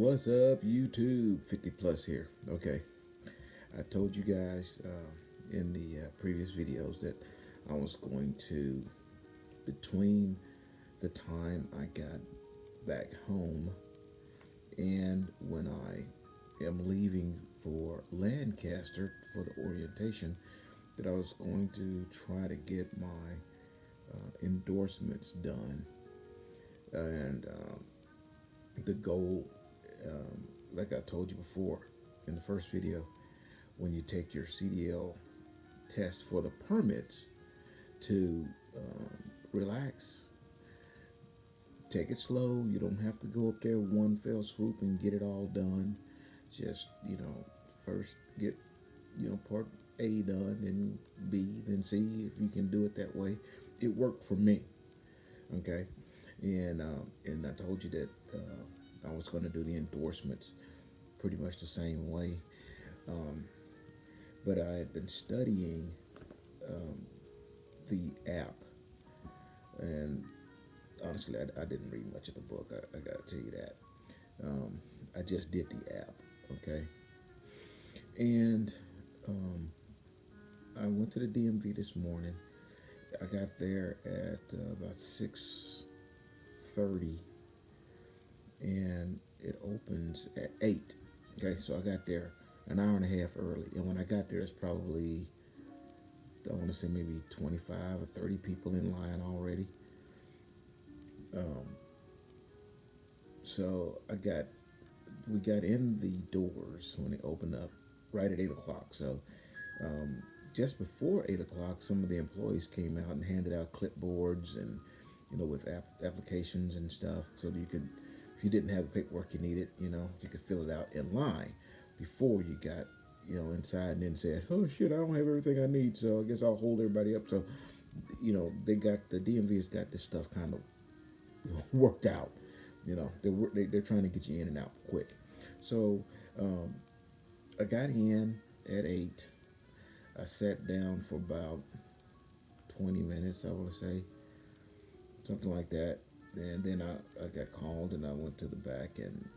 What's up, YouTube? 50 plus here. Okay, I told you guys in the previous videos that I was going to, between the time I got back home and when I am leaving for Lancaster for the orientation, that I was going to try to get my endorsements done. And the goal, like I told you before in the first video, when you take your CDL test for the permits, to relax, take it slow. You don't have to go up there one fell swoop and get it all done. Just, first get, part A done, then B, then C, if you can do it that way. It worked for me. Okay. And I told you that I was going to do the endorsements pretty much the same way. But I had been studying the app, and honestly, I didn't read much of the book. I got to tell you that. I just did the app, okay? And I went to the DMV this morning. I got there at about 6:30, and it opens at 8. Okay, so I got there an hour and a half early. And when I got there, it's probably, I want to say maybe 25 or 30 people in line already. So we got in the doors when they opened up right at 8 o'clock. So just before 8 o'clock, some of the employees came out and handed out clipboards and, with applications and stuff, so that you could, if you didn't have the paperwork you needed, you could fill it out in line before you got, inside, and then said, oh shit, I don't have everything I need, so I guess I'll hold everybody up. So, the DMV's got this stuff kind of worked out. They're trying to get you in and out quick. So I got in at 8. I sat down for about 20 minutes, I want to say, something like that. And then I got called, and I went to the back, and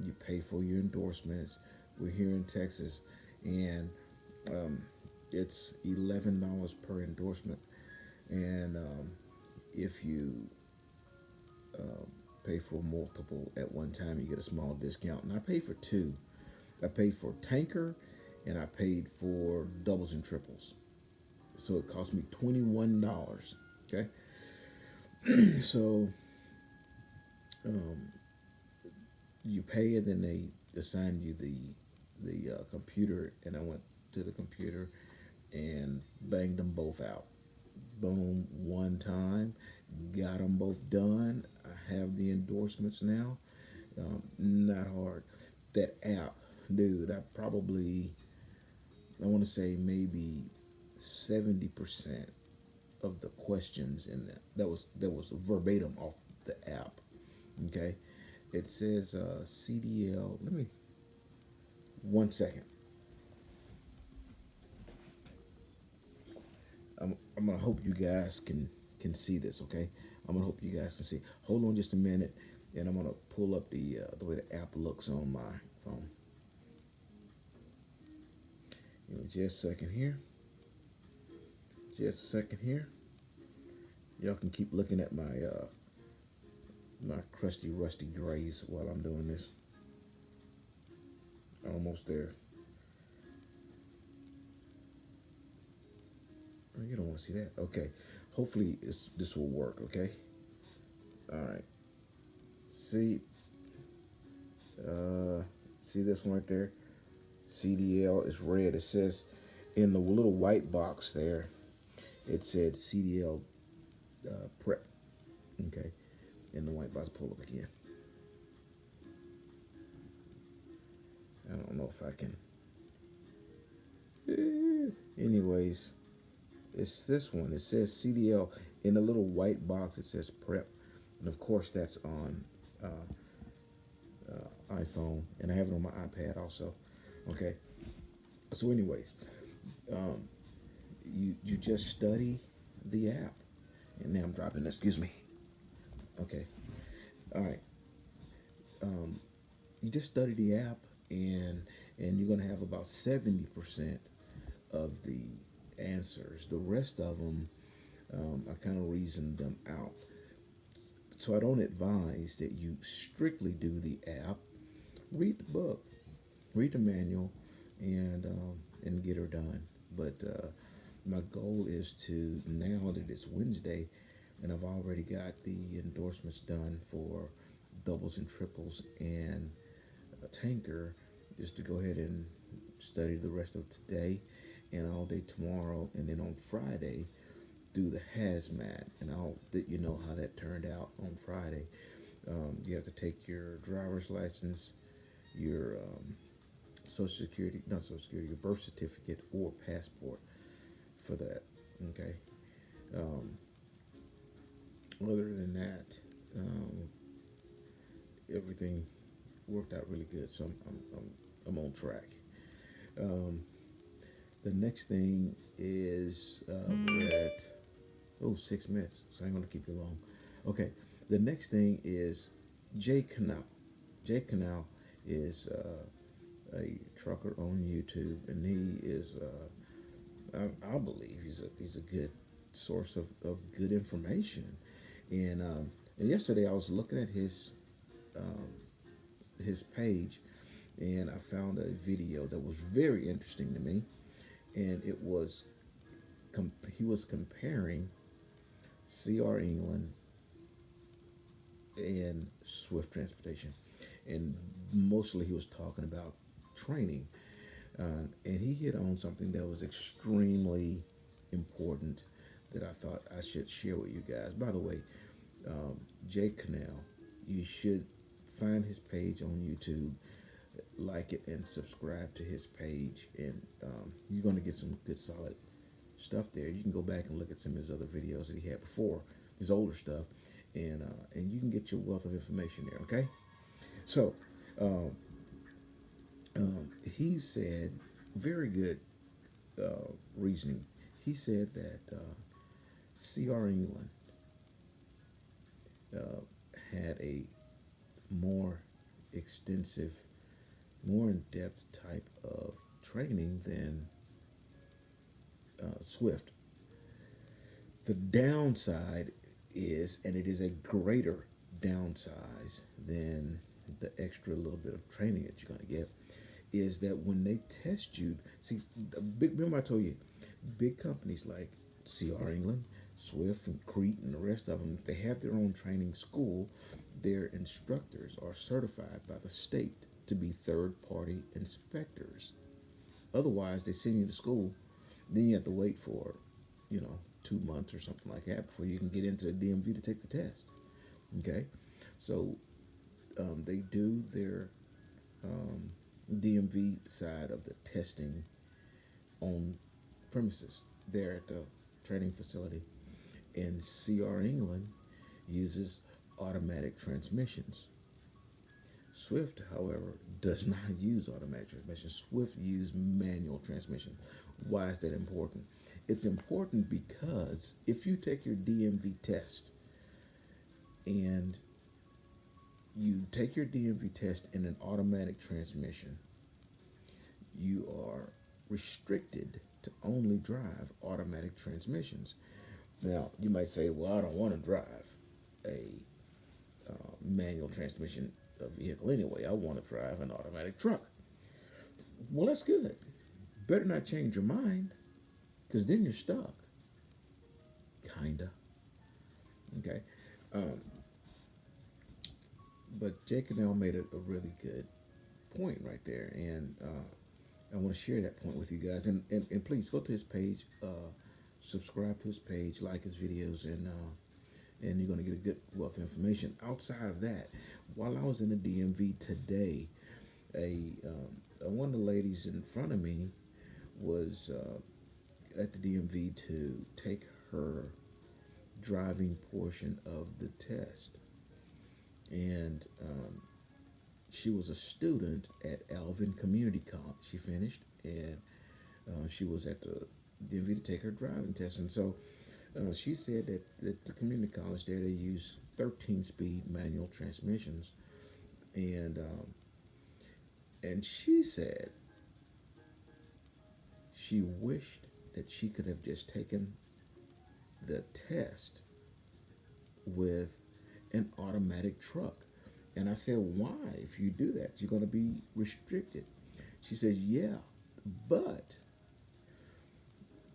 you pay for your endorsements. We're here in Texas, and it's $11 per endorsement. And if you pay for multiple at one time, you get a small discount. And I paid for two. I paid for tanker, and I paid for doubles and triples. So it cost me $21. Okay. So you pay, and then they assign you the computer, and I went to the computer and banged them both out. Boom, one time, got them both done. I have the endorsements now. Not hard. That app, dude, I want to say maybe 70% of the questions in that was verbatim off the app. Okay, it says CDL. Let me 1 second. I'm gonna hope you guys can see this. Okay, I'm gonna hope you guys can see. Hold on just a minute, and I'm gonna pull up the way the app looks on my phone. Just a second here. Just a second here. Y'all can keep looking at my my crusty, rusty grays while I'm doing this. Almost there. You don't want to see that. Okay. Hopefully this will work. Okay. All right. See this one right there? CDL is red. It says in the little white box there, it said CDL prep. Okay. In the white box, pull up again. I don't know if I can. Anyways, it's this one. It says CDL in the little white box. It says prep, and of course that's on iPhone, and I have it on my iPad also. Okay. So, anyways, you just study the app, and now I'm dropping this. Excuse me. Okay. All right. You just study the app, and you're going to have about 70% of the answers. The rest of them, I kind of reasoned them out. So I don't advise that you strictly do the app. Read the book, read the manual, and get her done. But my goal is to, now that it's Wednesday, and I've already got the endorsements done for doubles and triples and a tanker, is to go ahead and study the rest of today and all day tomorrow, and then on Friday do the hazmat, and I'll let you know how that turned out on Friday. You have to take your driver's license, your social security, not social security, your birth certificate or passport for that. Okay. Um, Other than that, everything worked out really good. So I'm on track. Um, the next thing is we're at 6 minutes, so I ain't gonna keep you long. Okay. The next thing is Jay Canal. Jay Canal is a trucker on YouTube, and he is I believe he's a good source of good information. And yesterday I was looking at um, his page, and I found a video that was very interesting to me, and it was he was comparing CR England and Swift transportation, and mostly he was talking about training, and he hit on something that was extremely important that I thought I should share with you guys. By the way, Jay Canal, you should find his page on YouTube, like it, and subscribe to his page, and you're going to get some good solid stuff there. You can go back and look at some of his other videos that he had before, his older stuff, and you can get your wealth of information there. Okay, so um, he said very good reasoning. He said that CR England uh, had a more extensive, more in depth type of training than Swift. The downside is, and it is a greater downsize than the extra little bit of training that you're going to get, is that when they test you, see, remember I told you, big companies like CR England, Swift, and Crete, and the rest of them, they have their own training school. Their instructors are certified by the state to be third party inspectors. Otherwise, they send you to school, then you have to wait for, 2 months or something like that before you can get into the DMV to take the test. Okay, so they do their um, DMV side of the testing on premises there at the training facility. And CR England uses automatic transmissions. Swift, however, does not use automatic transmission. Swift uses manual transmission. Why is that important? It's important because if you take your DMV test and you take your DMV test in an automatic transmission, you are restricted to only drive automatic transmissions. Now, you might say, well, I don't want to drive a manual transmission vehicle anyway. I want to drive an automatic truck. Well, that's good. Better not change your mind, because then you're stuck. Kinda. Okay. Um, but Jake Canal made a really good point right there, and I want to share that point with you guys. And please go to his page, subscribe to his page, like his videos, and you're going to get a good wealth of information. Outside of that, while I was in the DMV today, one of the ladies in front of me was at the DMV to take her driving portion of the test, and she was a student at Alvin Community College. She finished, and she was at the DMV to take her driving test, and so she said that at the community college there they use 13-speed manual transmissions, and she said she wished that she could have just taken the test with an automatic truck. And I said, why? If you do that, you're going to be restricted. She says, yeah, but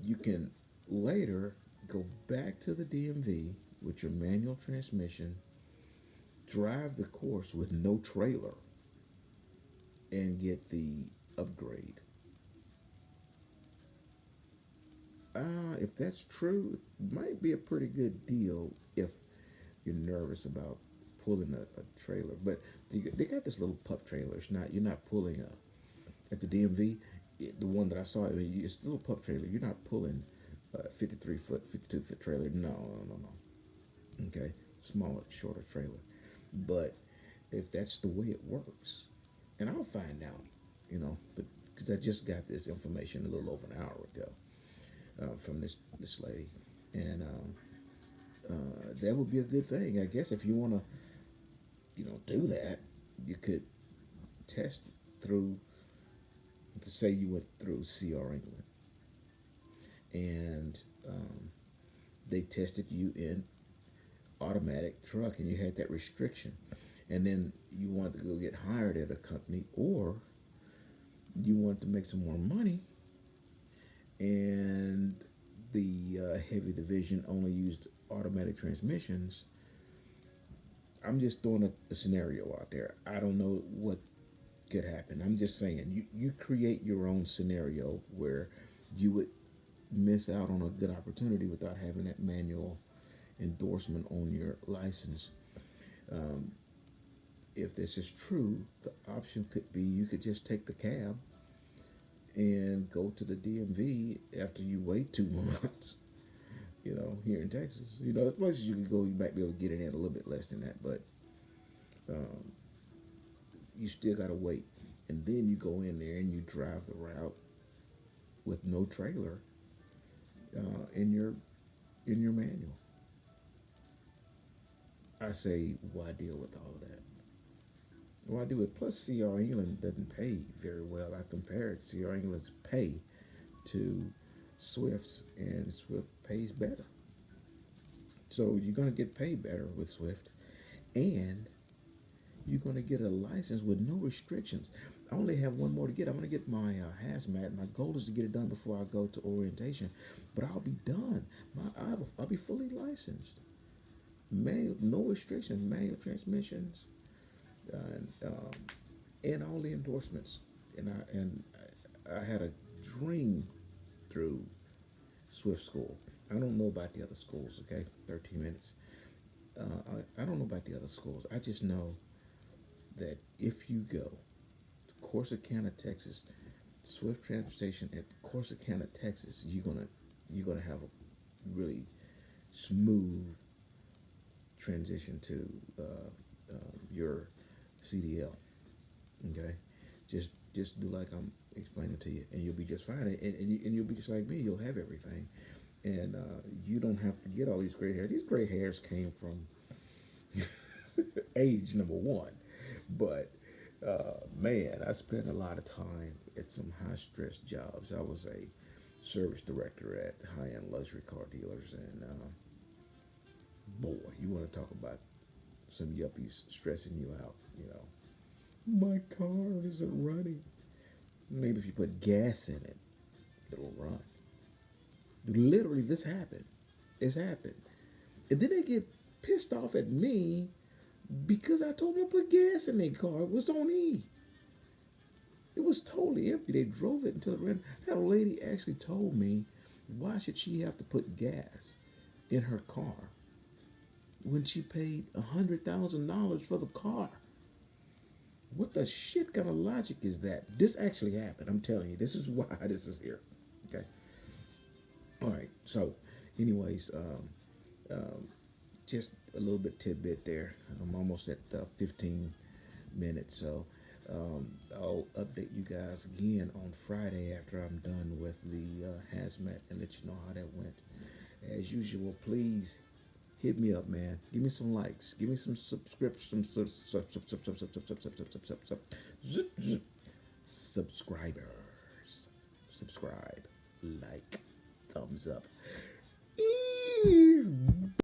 you can later go back to the DMV with your manual transmission, drive the course with no trailer, and get the upgrade. If that's true, it might be a pretty good deal if you're nervous about pulling a trailer. But they got this little pup trailer. It's not, you're not pulling at the DMV. The one that I saw, it's a little pup trailer. You're not pulling a 53 foot, 52-foot trailer. No, no, no, no. Okay, smaller, shorter trailer. But if that's the way it works, and I'll find out, but because I just got this information a little over an hour ago from this lady, and that would be a good thing, I guess. If you want to, do that, you could test through. To say you went through CR England, and they tested you in automatic truck, and you had that restriction, and then you wanted to go get hired at a company, or you wanted to make some more money, and the heavy division only used automatic transmissions. I'm just throwing a scenario out there. I don't know what could happen. I'm just saying, you create your own scenario where you would miss out on a good opportunity without having that manual endorsement on your license. Um, if this is true, the option could be you could just take the cab and go to the DMV after you wait 2 months. Here in Texas, there's places you could go. You might be able to get it in a little bit less than that, but um, you still gotta wait. And then you go in there and you drive the route with no trailer in your manual. I say, why deal with all of that? Why do it? Plus, CR England doesn't pay very well. I compared CR England's pay to Swift's, and Swift pays better. So you're gonna get paid better with Swift, and you're going to get a license with no restrictions. I only have one more to get. I'm going to get my hazmat. My goal is to get it done before I go to orientation, but I'll be done. I'll be fully licensed. Manual, no restrictions, manual transmissions, and, and all the endorsements. And I had a dream through Swift School. I don't know about the other schools. Okay, 13 minutes. I don't know about the other schools. I just know that if you go to Corsicana, Texas, Swift Transportation at Corsicana, Texas, you're gonna have a really smooth transition to your CDL. Okay, just do like I'm explaining to you, and you'll be just fine. And you'll be just like me. You'll have everything, and you don't have to get all these gray hairs. These gray hairs came from age, number one. But man, I spent a lot of time at some high stress jobs. I was a service director at high end luxury car dealers, and boy, you want to talk about some yuppies stressing you out. My car isn't running. Maybe if you put gas in it, it'll run. Literally, this happened. It's happened, and then they get pissed off at me because I told them to put gas in their car. It was on E. It was totally empty. They drove it until it ran. That lady actually told me, why should she have to put gas in her car when she paid $100,000 for the car? What the shit kind of logic is that? This actually happened. I'm telling you, this is why this is here. Okay. All right. So, anyways, just a little bit tidbit there. I'm almost at 15 minutes, so I'll update you guys again on Friday after I'm done with the hazmat and let you know how that went. As usual, please hit me up, man. Give me some likes. Give me some subscriptions. Subscribers. Subscribe. Like. Thumbs up.